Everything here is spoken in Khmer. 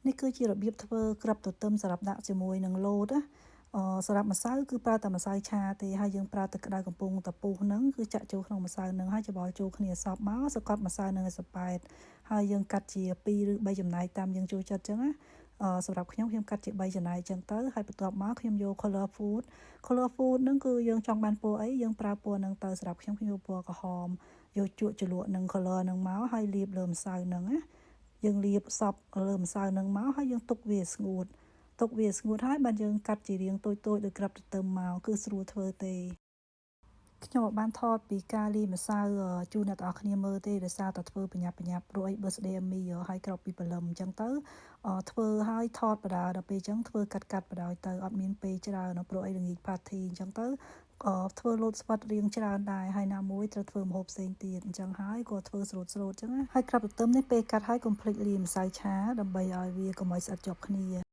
នេះគឺជារបៀបធ្វើក្របទទឹមសម្រាប់ដាក់ជាមួយនឹងលោតណាសម្រាប់ម្សៅគឺប្រើតែម្សៅឆាទេហើយយើងប្រើទឹកក្តៅកំពុងតពុះហ្នឹងគឺចាក់ចូលក្នុងម្សៅហ្នឹងហើយច្របល់ចូលគ្នាសព្វមកសកត់ម្សៅនឹងឲ្យសប៉ែតហើយយើងកាត់ជា2ឬ3ចំណែកតាមយើងចូលចិត្តអញ្ចឹងណាសម្រាប់ខ្ញុំកាត់ជា3ចំណែកអញ្ចឹងទៅហើយបន្ទាប់មកខ្ញុំយក color food ហ្នឹងគឺយើងចង់បានពណ៌អីយើងប្រើពណ៌ហ្នឹងទៅសម្រាប់ខ្ញុំយកពណ៌ក្រហមយកជក់ជ្រលក់នឹង color ហ្នឹងមកហើយលាបលើម្សៅហ្នឹងណាយើងលាបសពលើម្សៅហ្នឹងមកហើយយើងទុកវាស្ងួតហើយបានយើងកាត់ជារាងតូចៗដោយក្របទទឹមមកគឺស្រួលធ្វើទេខ្ញុំបានថតពីការលាយម្សៅជូនអ្នកទាំងអស់គ្នាមើលទេដោយសារតែធ្វើបញ្ញាប់ព្រោះអី birthday មីហើយក្រោកពីព្រលឹមអញ្ចឹងទៅធ្វើហើយថតបដាដល់ពេលអញ្ចឹងធ្វើកាត់បដាទៅអត់មានពេលច្រើនព្រោះអីល្ងាច party អញ្ចឹងទៅធ្វើលោតស្វិតរៀងច្រើនដែរហើយណាមួយត្រូវធ្វើម្ហូបផ្សេងទៀតអញ្ចឹងហើយក៏ធ្វើស្រូតអញ្ចឹងណាហើយក្របទទឹមនេះពេលកាត់ហើយកុំភ្លេចលាយម្សៅឆាដើម្បីឲ្យវាកុំឲ្យស្អិតជាប់គ្នា